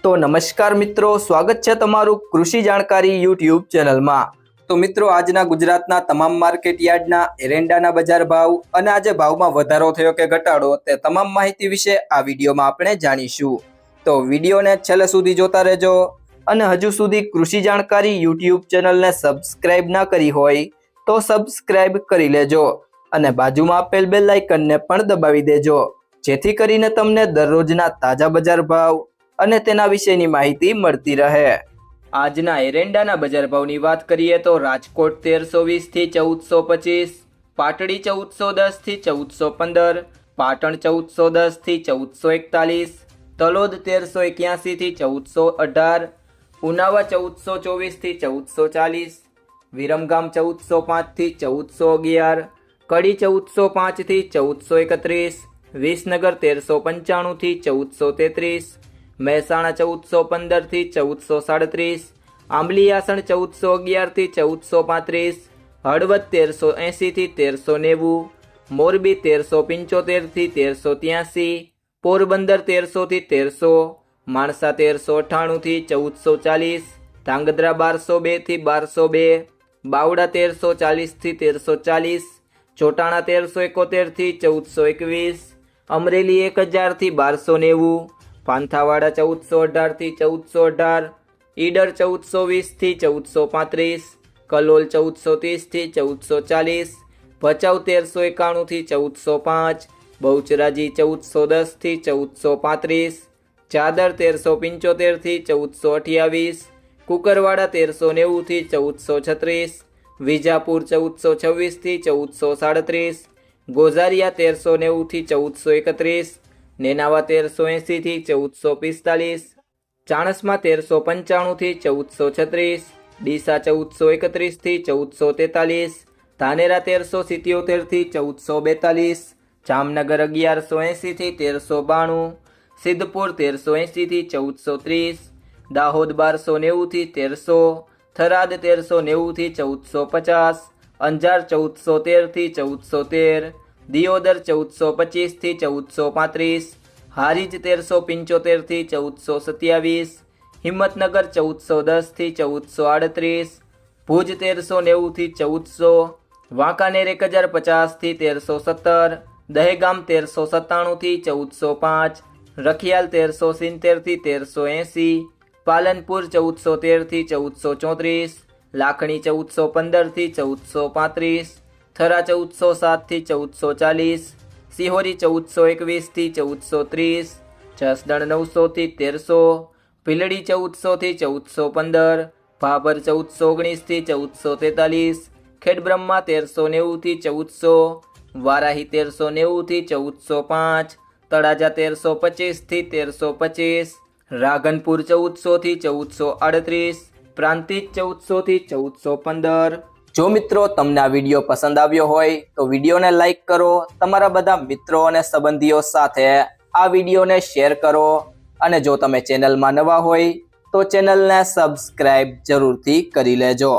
तो नमस्कार मित्रों, स्वागत है तमारू कृषि जानकारी यूट्यूब चैनल में। तो मित्रों, आजना गुजरातना तमाम मार्केट यार्डना एरंडाना बजार भाव अने आज भाव में वधारो थयो के घटाडो ते तमाम माहिती विषे आ विडियो में आपणे जाणीशुं। तो विडियो ने छेल्ले सुधी जोता रहेजो अने हजू सुधी कृषि जानकारी यूट्यूब चैनल ने सब्सक्राइब ना करी होय तो सब्सक्राइब करी लेजो अने बाजुमां आपेल बेल आइकन ने पण दबावी देजो, जेथी करीने तमने दररोजना ताजा बजार भाव અને તેના વિશેની માહિતી મળતી રહે। આજના એરંડાના બજાર ભાવની વાત કરીએ તો રાજકોટ 1320 થી 1425, પાટડી 1410 થી 1415, પાટણ 1410 થી 1441, તલોદ 1381 થી 1418, ઉનાવા 1424 થી 1440, વિરમગામ 1405 થી 1411, કડી 1405 થી 1431, વિસનગર 1395 થી 1433, મહેસાણા 1415 થી 1437, આંબલીયાસણ 1411 થી 1435, હળવદ 1380 થી 1390, મોરબી 1375 થી 1383, પોરબંદર 1300 થી 1300, માણસા 1398 થી 1440, ધાંગધ્રા 1202 થી 1202, બાવડા 1340 થી 1340, ચોટાણા 1371 થી 1421, અમરેલી 1000 થી 1290, પાંથાવાડા 1418 થી 1418, ઈડર 1420 થી 1435, કલોલ 1430 થી 1440, ભચાઉ 1391 થી 1405, બહુચરાજી 1410 થી 1435, ચાદર 1375 થી 1428, કુકરવાડા 1390 થી 1436, વિજાપુર 1426 થી 1437, ગોઝારિયા 1390 થી 1431, નેનાવા 1380 થી 1445, ચાણસ્મા 1395 થી 1436, ડીસા 1431 થી 1443, ધાનેરા 1377 થી 1442, જામનગર 1180 થી 1392, સિદ્ધપુર 1380 થી 1430, દાહોદ 1290 થી 1300, થરાદ 1390 થી 1450, અંજાર 1413 થી 1413, દિયોદર 1425 થી 1435, હારીજ 1375 થી 1427, હિંમતનગર 1410 થી 1438, ભુજ 1390 થી 1400, વાંકાનેર 1050 થી 1317, દહેગામ 1397 થી 1405, રખિયાલ 1370 થી 1380, પાલનપુર 1413 થી 1434, લાખણી 1415 થી 1435, થરા 1407 થી 1440, સિહોરી 1421 થી 1430, જસદણ 900 થી 1300, ભીલડી 1400 થી 1415, ભાભર 1419 થી 1443, ખેડબ્રહ્મા 1390 થી 1400, વારાહી 1390 થી 1405, તળાજા 1325 થી 1325, રાધનપુર 1400 થી 1438, પ્રાંતિજ 1400 થી 1415। जो मित्रों तमने आ वीडियो पसंद आव्यो होय तो वीडियो ने लाइक करो, तमारा बधा मित्रों और संबंधीओ साथे आ वीडियो ने शेर करो अने जो तमे चेनल में नवा होय तो चेनल ने सब्सक्राइब जरूर थी करी लेजो।